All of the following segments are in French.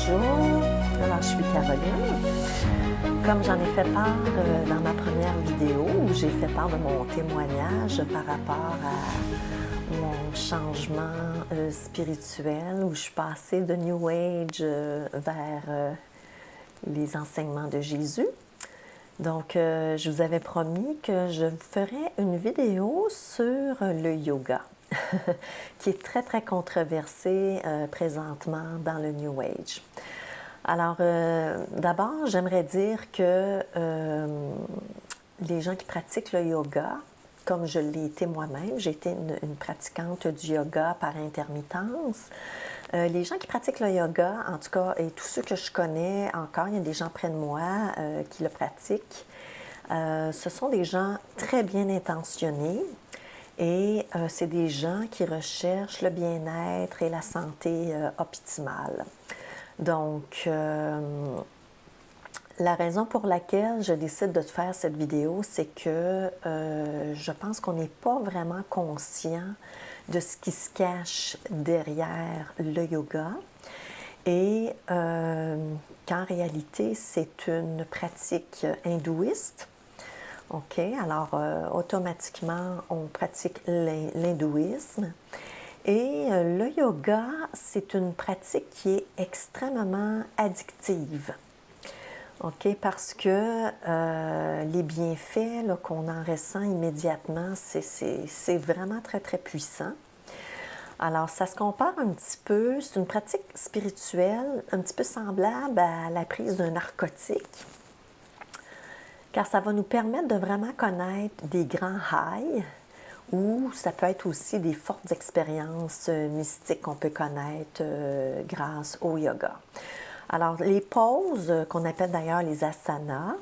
Bonjour, alors je suis Caroline. Comme j'en ai fait part dans ma première vidéo où j'ai fait part de mon témoignage par rapport à mon changement spirituel, où je suis passée de New Age vers les enseignements de Jésus. Donc, je vous avais promis que je vous ferais une vidéo sur le yoga, qui est très, très controversé présentement dans le New Age. Alors, d'abord, j'aimerais dire que les gens qui pratiquent le yoga, comme je l'ai été moi-même, j'ai été une pratiquante du yoga par intermittence. Les gens qui pratiquent le yoga, en tout cas, et tous ceux que je connais encore, il y a des gens près de moi qui le pratiquent, ce sont des gens très bien intentionnés et c'est des gens qui recherchent le bien-être et la santé optimale. Donc, la raison pour laquelle je décide de faire cette vidéo, c'est que je pense qu'on n'est pas vraiment conscient de ce qui se cache derrière le yoga et qu'en réalité, c'est une pratique hindouiste. OK, alors automatiquement, on pratique l'hindouisme. Et le yoga, c'est une pratique qui est extrêmement addictive. OK, parce que les bienfaits qu'on en ressent immédiatement, c'est vraiment très, très puissant. Alors, ça se compare un petit peu, c'est une pratique spirituelle un petit peu semblable à la prise d'un narcotique, car ça va nous permettre de vraiment connaître des grands highs, ou ça peut être aussi des fortes expériences mystiques qu'on peut connaître grâce au yoga. Alors, les poses, qu'on appelle d'ailleurs les asanas,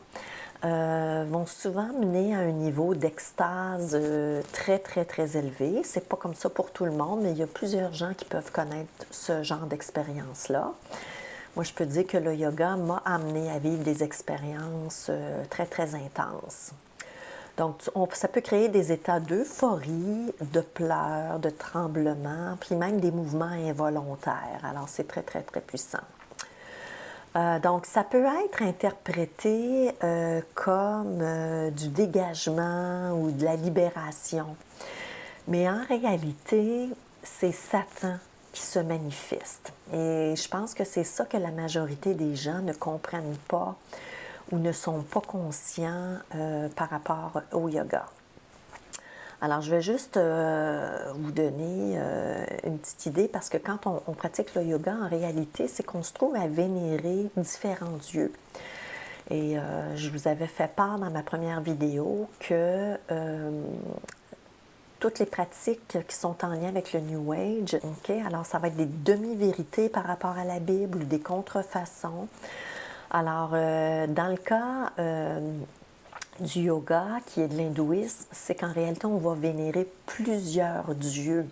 vont souvent mener à un niveau d'extase très, très, très élevé. C'est pas comme ça pour tout le monde, mais il y a plusieurs gens qui peuvent connaître ce genre d'expérience-là. Moi, je peux dire que le yoga m'a amené à vivre des expériences très, très intenses. Donc, ça peut créer des états d'euphorie, de pleurs, de tremblements, puis même des mouvements involontaires. Alors, c'est très, très, très puissant. Donc, ça peut être interprété comme du dégagement ou de la libération. Mais en réalité, c'est Satan qui se manifeste. Et je pense que c'est ça que la majorité des gens ne comprennent pas ou ne sont pas conscients par rapport au yoga. Alors, je vais juste vous donner une petite idée parce que quand on pratique le yoga, en réalité, c'est qu'on se trouve à vénérer différents dieux. Et je vous avais fait part dans ma première vidéo que toutes les pratiques qui sont en lien avec le New Age, okay, alors ça va être des demi-vérités par rapport à la Bible ou des contrefaçons. Alors, dans le cas du yoga, qui est de l'hindouisme, c'est qu'en réalité, on va vénérer plusieurs dieux.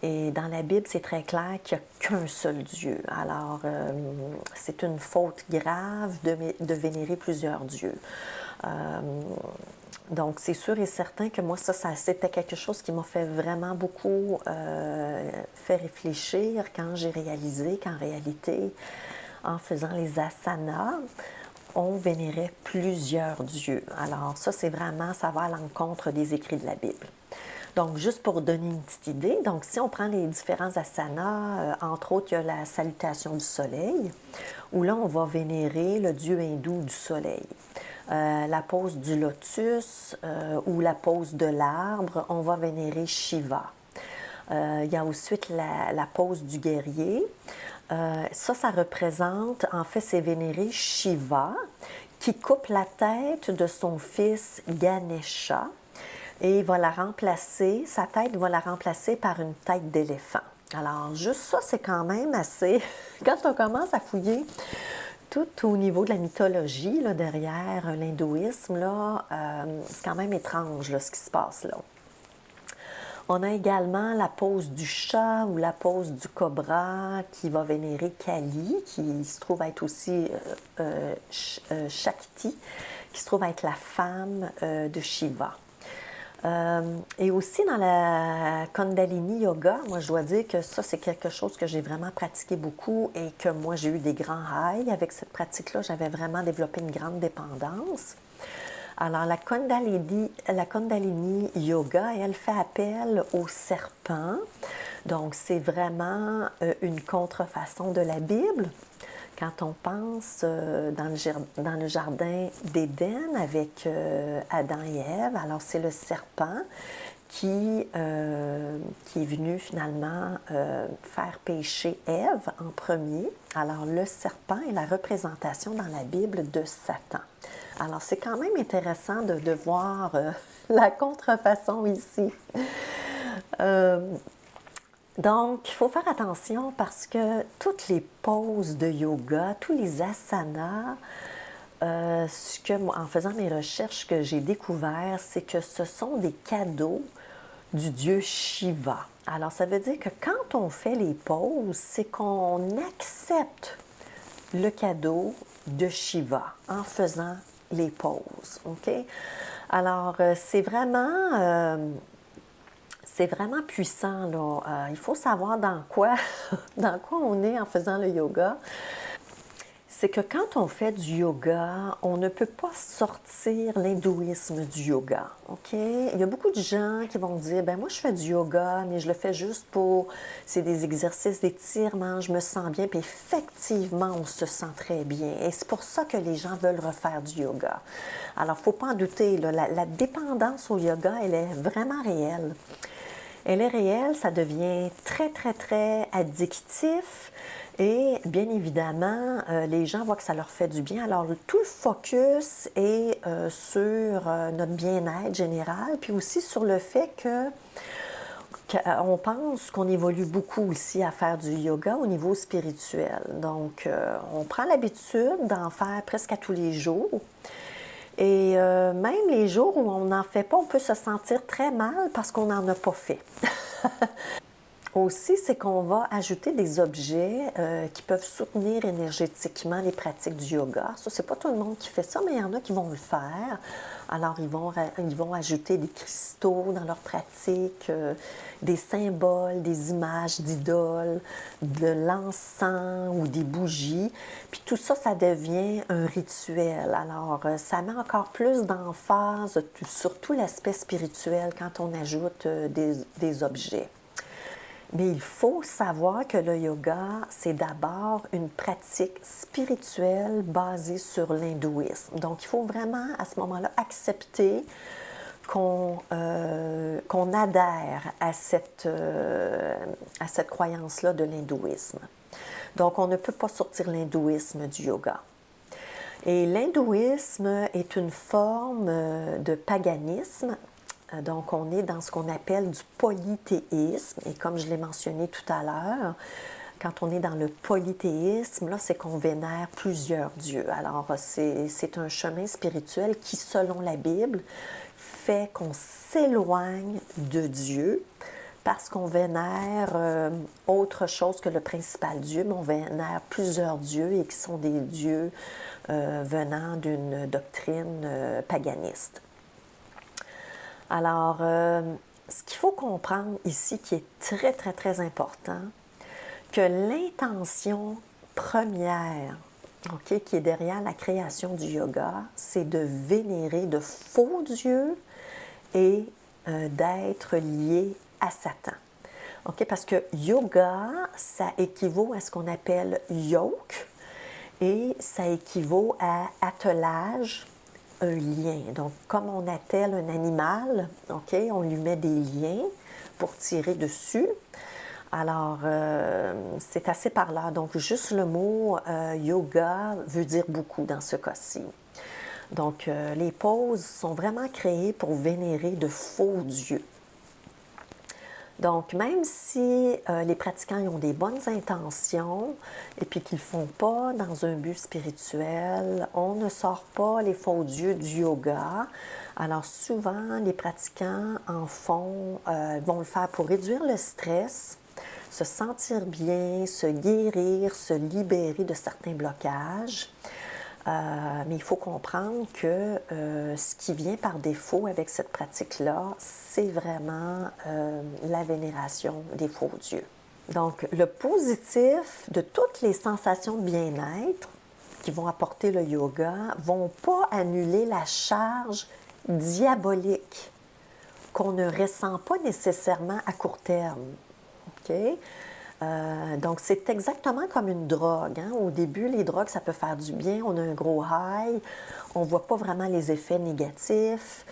Et dans la Bible, c'est très clair qu'il n'y a qu'un seul Dieu. Alors, c'est une faute grave de vénérer plusieurs dieux. Donc, c'est sûr et certain que moi, ça c'était quelque chose qui m'a fait vraiment beaucoup fait réfléchir quand j'ai réalisé qu'en réalité, en faisant les asanas, on vénérait plusieurs dieux. Alors ça, c'est vraiment, ça va à l'encontre des écrits de la Bible. Donc, juste pour donner une petite idée, donc si on prend les différents asanas, entre autres, il y a la salutation du soleil, où là, on va vénérer le dieu hindou du soleil. La pose du lotus ou la pose de l'arbre, on va vénérer Shiva. Il y a ensuite la pose du guerrier. Ça représente, en fait, c'est vénérer Shiva, qui coupe la tête de son fils Ganesha et va la remplacer, sa tête va la remplacer par une tête d'éléphant. Alors, juste ça, c'est quand même assez... Quand on commence à fouiller tout au niveau de la mythologie, là, derrière l'hindouisme, là, c'est quand même étrange, là, ce qui se passe là. On a également la pose du chat ou la pose du cobra qui va vénérer Kali, qui se trouve être aussi Shakti, qui se trouve être la femme de Shiva. Et aussi dans la Kundalini Yoga, moi je dois dire que ça c'est quelque chose que j'ai vraiment pratiqué beaucoup et que moi j'ai eu des grands highs avec cette pratique-là. J'avais vraiment développé une grande dépendance. Alors la Kundalini Yoga, elle fait appel au serpent. Donc c'est vraiment une contrefaçon de la Bible. Quand on pense dans le jardin d'Éden avec Adam et Ève, alors c'est le serpent qui est venu finalement faire pécher Ève en premier. Alors le serpent est la représentation dans la Bible de Satan. Alors c'est quand même intéressant de voir la contrefaçon ici. Donc, il faut faire attention parce que toutes les poses de yoga, tous les asanas, en faisant mes recherches, que j'ai découvert, c'est que ce sont des cadeaux du dieu Shiva. Alors, ça veut dire que quand on fait les poses, c'est qu'on accepte le cadeau de Shiva en faisant les poses. OK? Alors, c'est vraiment puissant, là. Il faut savoir dans quoi on est en faisant le yoga. C'est que quand on fait du yoga, on ne peut pas sortir l'hindouisme du yoga. OK? Il y a beaucoup de gens qui vont dire, ben moi je fais du yoga, mais je le fais juste c'est des exercices d'étirement, je me sens bien, puis effectivement, on se sent très bien. Et c'est pour ça que les gens veulent refaire du yoga. Alors, il ne faut pas en douter, là, la dépendance au yoga, elle est vraiment réelle. Elle est réelle, ça devient très, très, très addictif et bien évidemment, les gens voient que ça leur fait du bien. Alors, tout le focus est sur notre bien-être général, puis aussi sur le fait qu'on pense qu'on évolue beaucoup aussi à faire du yoga au niveau spirituel. Donc, on prend l'habitude d'en faire presque à tous les jours. Et même les jours où on n'en fait pas, on peut se sentir très mal parce qu'on n'en a pas fait. Aussi, c'est qu'on va ajouter des objets qui peuvent soutenir énergétiquement les pratiques du yoga. Ça, c'est pas tout le monde qui fait ça, mais il y en a qui vont le faire. Alors, ils vont ajouter des cristaux dans leur pratique, des symboles, des images d'idoles, de l'encens ou des bougies. Puis tout ça, ça devient un rituel. Alors, ça met encore plus d'emphase sur tout l'aspect spirituel quand on ajoute des objets. Mais il faut savoir que le yoga, c'est d'abord une pratique spirituelle basée sur l'hindouisme. Donc, il faut vraiment, à ce moment-là, accepter qu'on adhère à cette croyance-là de l'hindouisme. Donc, on ne peut pas sortir l'hindouisme du yoga. Et l'hindouisme est une forme de paganisme. Donc, on est dans ce qu'on appelle du polythéisme. Et comme je l'ai mentionné tout à l'heure, quand on est dans le polythéisme, là, c'est qu'on vénère plusieurs dieux. Alors, c'est un chemin spirituel qui, selon la Bible, fait qu'on s'éloigne de Dieu parce qu'on vénère autre chose que le principal Dieu, mais on vénère plusieurs dieux et qui sont des dieux venant d'une doctrine paganiste. Alors, ce qu'il faut comprendre ici, qui est très, très, très important, que l'intention première, OK, qui est derrière la création du yoga, c'est de vénérer de faux dieux et d'être lié à Satan. OK, parce que yoga, ça équivaut à ce qu'on appelle yoke et ça équivaut à attelage, un lien. Donc, comme on attelle un animal, OK, on lui met des liens pour tirer dessus. Alors, c'est assez parlant. Donc, juste le mot yoga veut dire beaucoup dans ce cas-ci. Donc, les poses sont vraiment créées pour vénérer de faux dieux. Donc, même si les pratiquants ont des bonnes intentions et puis qu'ils ne font pas dans un but spirituel, on ne sort pas les faux dieux du yoga. Alors, souvent, les pratiquants vont le faire pour réduire le stress, se sentir bien, se guérir, se libérer de certains blocages. Mais il faut comprendre que ce qui vient par défaut avec cette pratique-là, c'est vraiment la vénération des faux dieux. Donc, le positif de toutes les sensations de bien-être qui vont apporter le yoga vont pas annuler la charge diabolique qu'on ne ressent pas nécessairement à court terme. OK? Donc, c'est exactement comme une drogue. Hein? Au début, les drogues, ça peut faire du bien. On a un gros high. On ne voit pas vraiment les effets négatifs.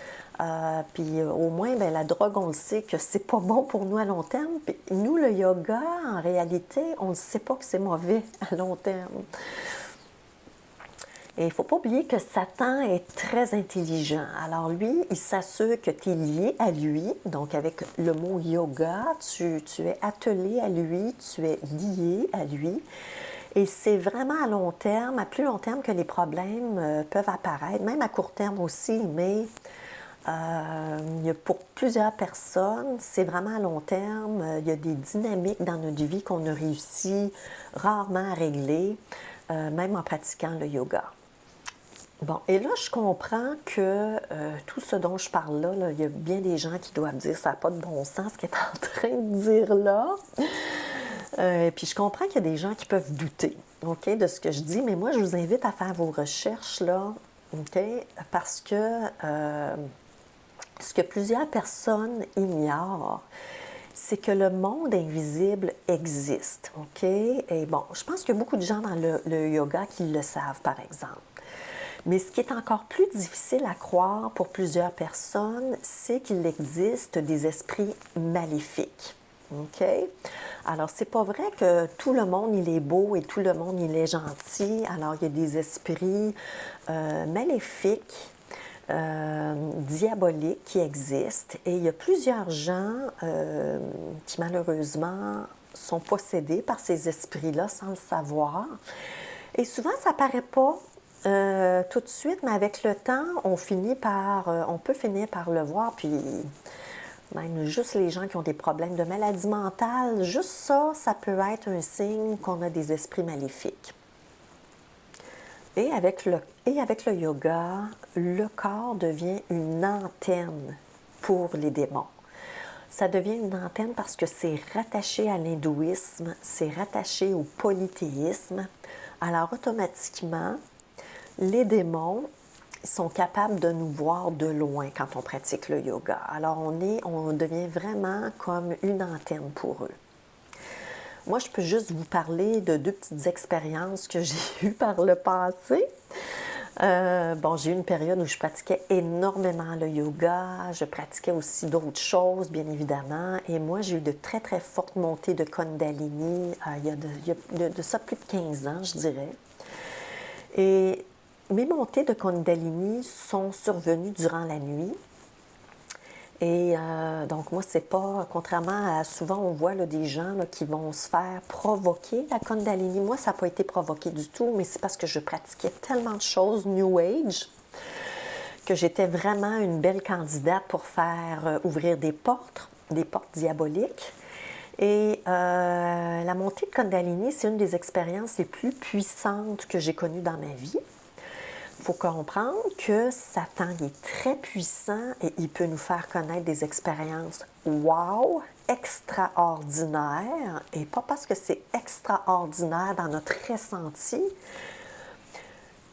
Puis au moins, bien, la drogue, on le sait que c'est pas bon pour nous à long terme. Puis nous, le yoga, en réalité, on ne sait pas que c'est mauvais à long terme. Et il ne faut pas oublier que Satan est très intelligent. Alors lui, il s'assure que tu es lié à lui. Donc avec le mot yoga, tu es attelé à lui, tu es lié à lui. Et c'est vraiment à long terme, à plus long terme que les problèmes peuvent apparaître, même à court terme aussi, mais pour plusieurs personnes, c'est vraiment à long terme. Il y a des dynamiques dans notre vie qu'on a réussi rarement à régler, même en pratiquant le yoga. Bon, et là, je comprends que tout ce dont je parle là, il y a bien des gens qui doivent dire ça n'a pas de bon sens ce qu'elle est en train de dire là. Puis je comprends qu'il y a des gens qui peuvent douter, OK, de ce que je dis, mais moi, je vous invite à faire vos recherches là, OK, parce que ce que plusieurs personnes ignorent, c'est que le monde invisible existe, OK? Et bon, je pense qu'il y a beaucoup de gens dans le yoga qui le savent, par exemple. Mais ce qui est encore plus difficile à croire pour plusieurs personnes, c'est qu'il existe des esprits maléfiques. OK? Alors, c'est pas vrai que tout le monde, il est beau et tout le monde, il est gentil. Alors, il y a des esprits maléfiques, diaboliques qui existent. Et il y a plusieurs gens qui, malheureusement, sont possédés par ces esprits-là sans le savoir. Et souvent, ça paraît pas tout de suite, mais avec le temps, on peut finir par le voir, puis même juste les gens qui ont des problèmes de maladie mentale, juste ça, ça peut être un signe qu'on a des esprits maléfiques. Et avec le yoga, le corps devient une antenne pour les démons. Ça devient une antenne parce que c'est rattaché à l'hindouisme, c'est rattaché au polythéisme. Alors automatiquement, les démons sont capables de nous voir de loin quand on pratique le yoga. Alors on devient vraiment comme une antenne pour eux. Moi, je peux juste vous parler de 2 petites expériences que j'ai eues par le passé. J'ai eu une période où je pratiquais énormément le yoga. Je pratiquais aussi d'autres choses, bien évidemment. Et moi, j'ai eu de très, très fortes montées de Kundalini. Il y a de ça plus de 15 ans, je dirais. Et mes montées de Kundalini sont survenues durant la nuit. Et donc, moi, c'est pas, contrairement à souvent, on voit là, des gens là, qui vont se faire provoquer la Kundalini. Moi, ça n'a pas été provoqué du tout, mais c'est parce que je pratiquais tellement de choses New Age que j'étais vraiment une belle candidate pour faire ouvrir des portes diaboliques. Et la montée de Kundalini, c'est une des expériences les plus puissantes que j'ai connues dans ma vie. Il faut comprendre que Satan est très puissant et il peut nous faire connaître des expériences wow, extraordinaires. Et pas parce que c'est extraordinaire dans notre ressenti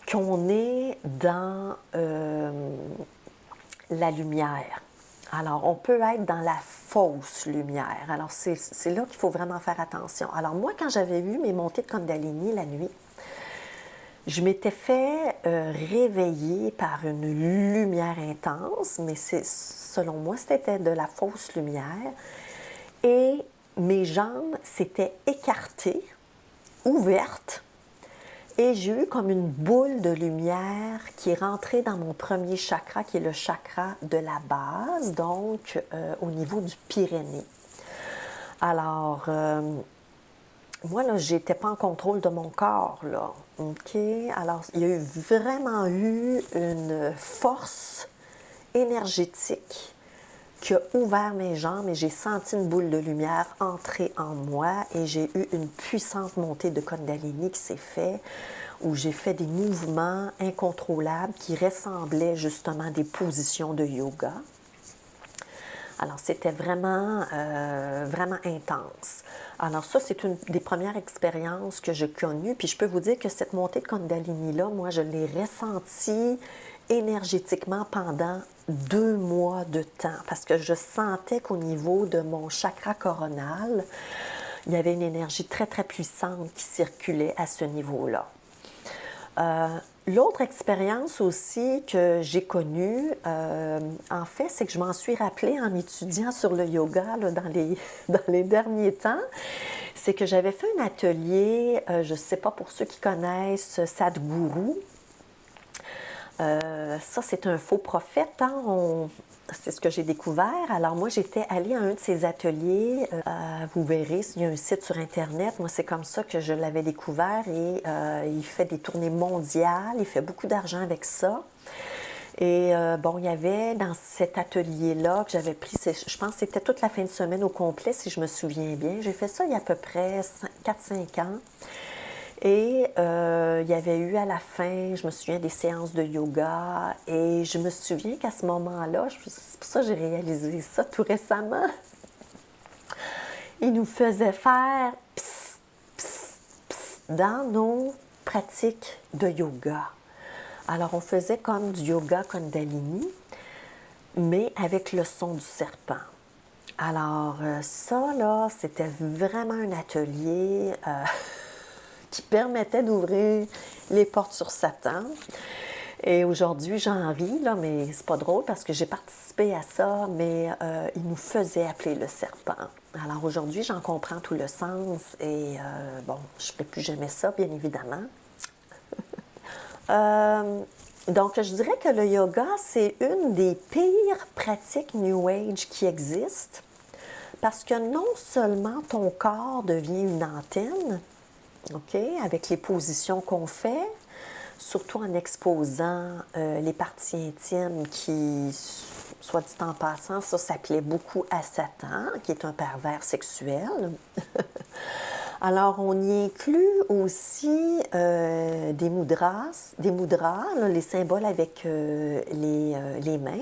qu'on est dans la lumière. Alors, on peut être dans la fausse lumière. Alors, c'est là qu'il faut vraiment faire attention. Alors, moi, quand j'avais eu mes montées de Kundalini la nuit, je m'étais fait réveiller par une lumière intense, mais selon moi, c'était de la fausse lumière. Et mes jambes s'étaient écartées, ouvertes, et j'ai eu comme une boule de lumière qui est rentrée dans mon premier chakra, qui est le chakra de la base, donc au niveau du Pyrénées. Alors, moi, là, je n'étais pas en contrôle de mon corps, là. OK? Alors, il y a vraiment eu une force énergétique qui a ouvert mes jambes et j'ai senti une boule de lumière entrer en moi et j'ai eu une puissante montée de Kundalini qui s'est faite où j'ai fait des mouvements incontrôlables qui ressemblaient justement à des positions de yoga. Alors, c'était vraiment, vraiment intense. Alors ça, c'est une des premières expériences que j'ai connues. Puis je peux vous dire que cette montée de Kundalini-là, moi, je l'ai ressentie énergétiquement pendant 2 mois de temps. Parce que je sentais qu'au niveau de mon chakra coronal, il y avait une énergie très, très puissante qui circulait à ce niveau-là. L'autre expérience aussi que j'ai connue, en fait, c'est que je m'en suis rappelée en étudiant sur le yoga là, dans les derniers temps. C'est que j'avais fait un atelier, je ne sais pas pour ceux qui connaissent Sadhguru. Ça, c'est un faux prophète. Hein? C'est ce que j'ai découvert. Alors moi, j'étais allée à un de ces ateliers. Vous verrez, il y a un site sur Internet. Moi, c'est comme ça que je l'avais découvert. Et il fait des tournées mondiales. Il fait beaucoup d'argent avec ça. Et bon, il y avait dans cet atelier-là que j'avais pris, je pense que c'était toute la fin de semaine au complet, si je me souviens bien. J'ai fait ça il y a à peu près 4-5 ans. Et il y avait eu à la fin, je me souviens, des séances de yoga. Et je me souviens qu'à ce moment-là, c'est pour ça que j'ai réalisé ça tout récemment, il nous faisait faire pss, pss, pss dans nos pratiques de yoga. Alors, on faisait comme du yoga Kundalini, mais avec le son du serpent. Alors, ça, là, c'était vraiment un atelier qui permettait d'ouvrir les portes sur Satan. Et aujourd'hui, j'en ris, là, mais c'est pas drôle parce que j'ai participé à ça, mais il nous faisait appeler le serpent. Alors aujourd'hui, j'en comprends tout le sens et bon, je ne ferai plus jamais ça, bien évidemment. Donc, je dirais que le yoga, c'est une des pires pratiques New Age qui existent parce que non seulement ton corps devient une antenne, OK, avec les positions qu'on fait, surtout en exposant les parties intimes qui, soit dit en passant, ça plaît beaucoup à Satan, qui est un pervers sexuel. Alors, on y inclut aussi des mudras, là, les symboles avec les mains,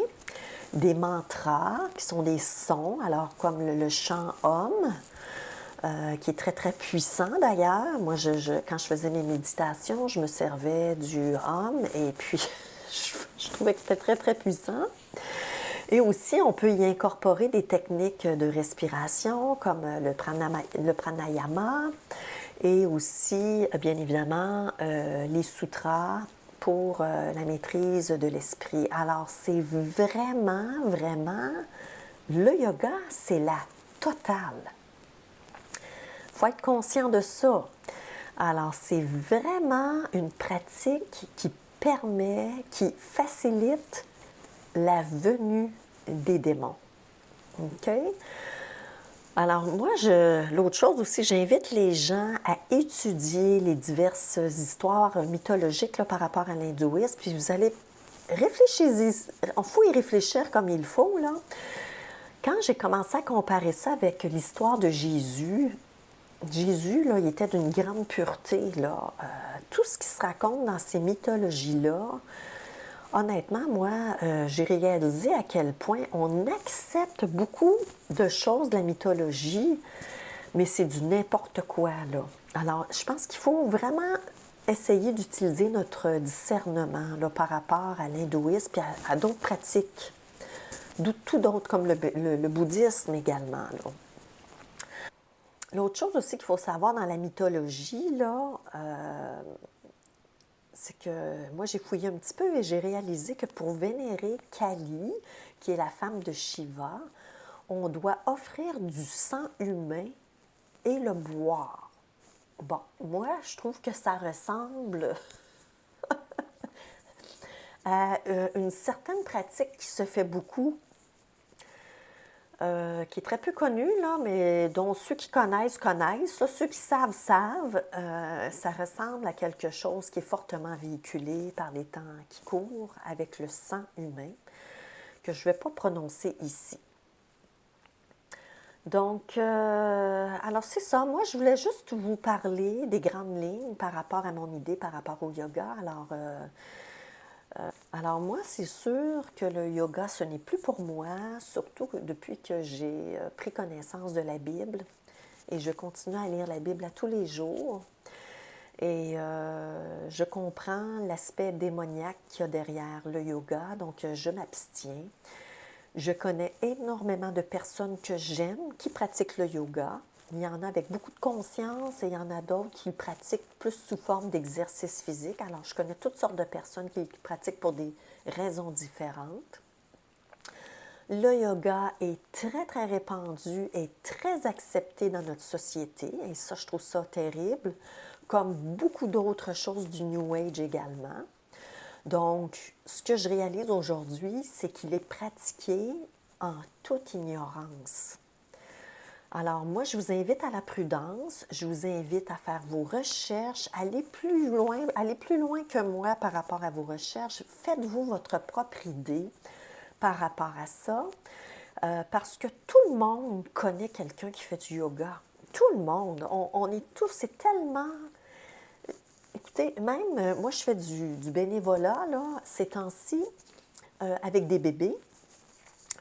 des mantras, qui sont des sons, alors comme le chant Om, qui est très, très puissant d'ailleurs. Moi, quand je faisais mes méditations, je me servais du Om et puis je trouvais que c'était très, très puissant. Et aussi, on peut y incorporer des techniques de respiration comme le pranayama et aussi, bien évidemment, les sutras pour la maîtrise de l'esprit. Alors, c'est vraiment, vraiment, le yoga, c'est la totale. Il faut être conscient de ça. Alors, c'est vraiment une pratique qui permet, qui facilite la venue des démons. OK? Alors, moi, l'autre chose aussi, j'invite les gens à étudier les diverses histoires mythologiques là, par rapport à l'hindouisme, puis vous allez réfléchir, il faut y réfléchir comme il faut, là. Quand j'ai commencé à comparer ça avec l'histoire de Jésus, là, il était d'une grande pureté, là. Tout ce qui se raconte dans ces mythologies-là, honnêtement, moi, j'ai réalisé à quel point on accepte beaucoup de choses de la mythologie, mais c'est du n'importe quoi, là. Alors, je pense qu'il faut vraiment essayer d'utiliser notre discernement là, par rapport à l'hindouisme et à d'autres pratiques, tout d'autres, comme le bouddhisme également, là. L'autre chose aussi qu'il faut savoir dans la mythologie, là, c'est que moi, j'ai fouillé un petit peu et j'ai réalisé que pour vénérer Kali, qui est la femme de Shiva, on doit offrir du sang humain et le boire. Bon, moi, je trouve que ça ressemble à une certaine pratique qui se fait beaucoup, qui est très peu connue, là, mais dont ceux qui connaissent, connaissent. Là, ceux qui savent, savent. Ça ressemble à quelque chose qui est fortement véhiculé par les temps qui courent avec le sang humain, que je ne vais pas prononcer ici. Donc, alors c'est ça. Moi, je voulais juste vous parler des grandes lignes par rapport à mon idée, par rapport au yoga. Alors moi, c'est sûr que le yoga, ce n'est plus pour moi, surtout depuis que j'ai pris connaissance de la Bible. Et je continue à lire la Bible à tous les jours. Et je comprends l'aspect démoniaque qu'il y a derrière le yoga, donc je m'abstiens. Je connais énormément de personnes que j'aime qui pratiquent le yoga. Il y en a avec beaucoup de conscience et il y en a d'autres qui le pratiquent plus sous forme d'exercice physique. Alors, je connais toutes sortes de personnes qui le pratiquent pour des raisons différentes. Le yoga est très, très répandu et très accepté dans notre société. Et ça, je trouve ça terrible, comme beaucoup d'autres choses du New Age également. Donc, ce que je réalise aujourd'hui, c'est qu'il est pratiqué en toute ignorance. Alors, moi, je vous invite à la prudence, je vous invite à faire vos recherches, allez plus loin que moi par rapport à vos recherches. Faites-vous votre propre idée par rapport à ça, parce que tout le monde connaît quelqu'un qui fait du yoga. Tout le monde. On est tous, c'est tellement. Écoutez, même moi, je fais du bénévolat, là, ces temps-ci, avec des bébés.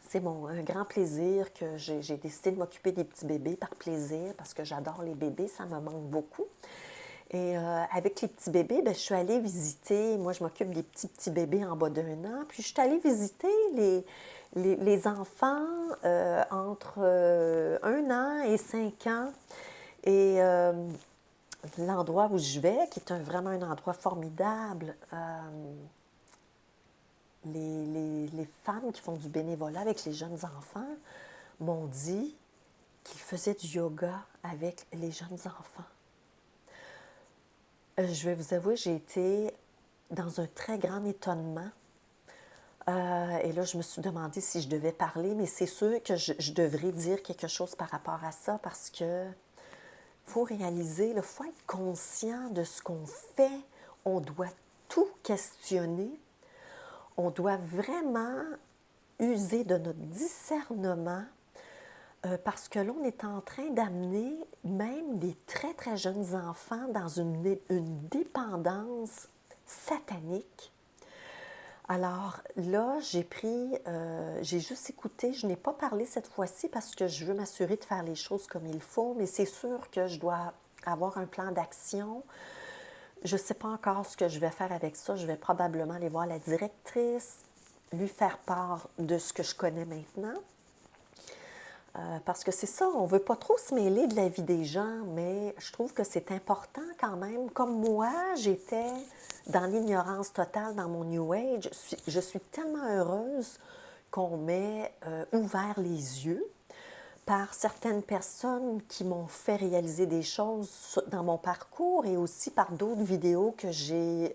C'est un grand plaisir que j'ai décidé de m'occuper des petits bébés par plaisir, parce que j'adore les bébés, ça me manque beaucoup. Et avec les petits bébés, ben, je suis allée visiter, moi je m'occupe des petits bébés en bas d'1 an, puis je suis allée visiter les enfants entre 1 an et 5 ans. Et l'endroit où je vais, qui est vraiment un endroit formidable, les femmes qui font du bénévolat avec les jeunes enfants m'ont dit qu'ils faisaient du yoga avec les jeunes enfants. Je vais vous avouer, j'ai été dans un très grand étonnement. Et là, je me suis demandé si je devais parler, mais c'est sûr que je devrais dire quelque chose par rapport à ça parce que faut réaliser, il faut être conscient de ce qu'on fait. On doit tout questionner. On doit vraiment user de notre discernement parce que là, on est en train d'amener même des très, très jeunes enfants dans une dépendance satanique. Alors là, j'ai juste écouté, je n'ai pas parlé cette fois-ci parce que je veux m'assurer de faire les choses comme il faut, mais c'est sûr que je dois avoir un plan d'action. Je ne sais pas encore ce que je vais faire avec ça. Je vais probablement aller voir la directrice, lui faire part de ce que je connais maintenant. Parce que c'est ça, on ne veut pas trop se mêler de la vie des gens, mais je trouve que c'est important quand même. Comme moi, j'étais dans l'ignorance totale dans mon New Age. Je suis tellement heureuse qu'on m'ait ouvert les yeux par certaines personnes qui m'ont fait réaliser des choses dans mon parcours et aussi par d'autres vidéos que sur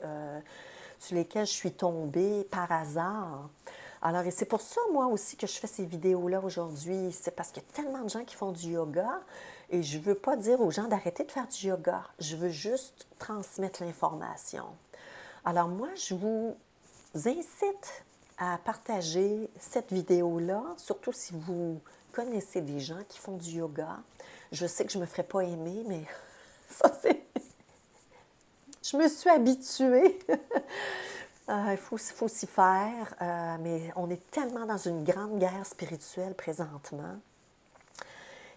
lesquelles je suis tombée par hasard. Alors, et c'est pour ça, moi aussi, que je fais ces vidéos-là aujourd'hui. C'est parce qu'il y a tellement de gens qui font du yoga et je ne veux pas dire aux gens d'arrêter de faire du yoga. Je veux juste transmettre l'information. Alors, moi, je vous incite à partager cette vidéo-là, surtout si vous connaissez des gens qui font du yoga. Je sais que je ne me ferai pas aimer, mais ça, c'est. Je me suis habituée. Il faut s'y faire, mais on est tellement dans une grande guerre spirituelle présentement.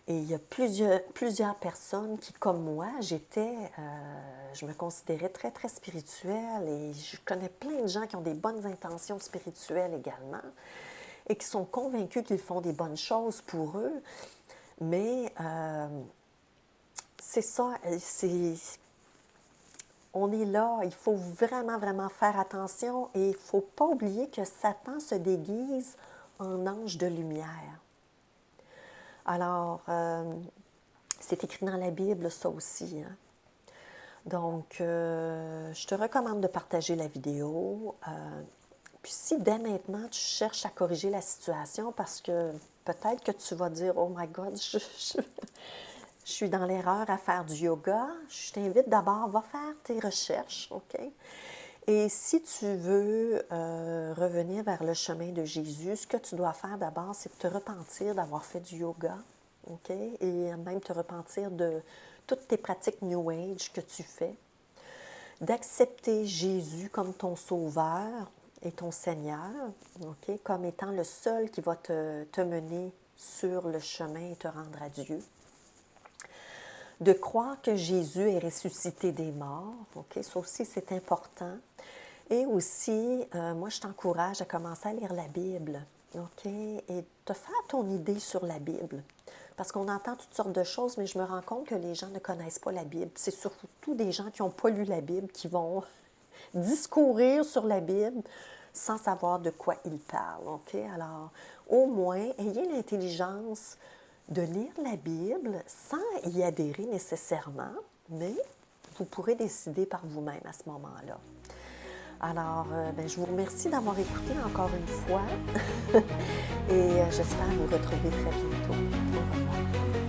Et il y a plusieurs personnes qui, comme moi, je me considérais très, très spirituelle et je connais plein de gens qui ont des bonnes intentions spirituelles également et qui sont convaincus qu'ils font des bonnes choses pour eux. Mais c'est ça, on est là, il faut vraiment, vraiment faire attention et il ne faut pas oublier que Satan se déguise en ange de lumière. Alors, c'est écrit dans la Bible, ça aussi. Hein? Donc, je te recommande de partager la vidéo. Puis si dès maintenant, tu cherches à corriger la situation parce que peut-être que tu vas dire « Oh my God, je suis dans l'erreur à faire du yoga », je t'invite d'abord, va faire tes recherches, OK? Et si tu veux revenir vers le chemin de Jésus, ce que tu dois faire d'abord, c'est te repentir d'avoir fait du yoga, OK? Et même te repentir de toutes tes pratiques New Age que tu fais. D'accepter Jésus comme ton sauveur et ton Seigneur, OK? Comme étant le seul qui va te mener sur le chemin et te rendre à Dieu. De croire que Jésus est ressuscité des morts, OK? Ça aussi, c'est important. Et aussi, moi, je t'encourage à commencer à lire la Bible, OK? Et te faire ton idée sur la Bible. Parce qu'on entend toutes sortes de choses, mais je me rends compte que les gens ne connaissent pas la Bible. C'est surtout des gens qui n'ont pas lu la Bible qui vont discourir sur la Bible sans savoir de quoi ils parlent, OK? Alors, au moins, ayez l'intelligence de lire la Bible sans y adhérer nécessairement, mais vous pourrez décider par vous-même à ce moment-là. Alors, je vous remercie d'avoir écouté encore une fois et j'espère vous retrouver très bientôt. Au revoir.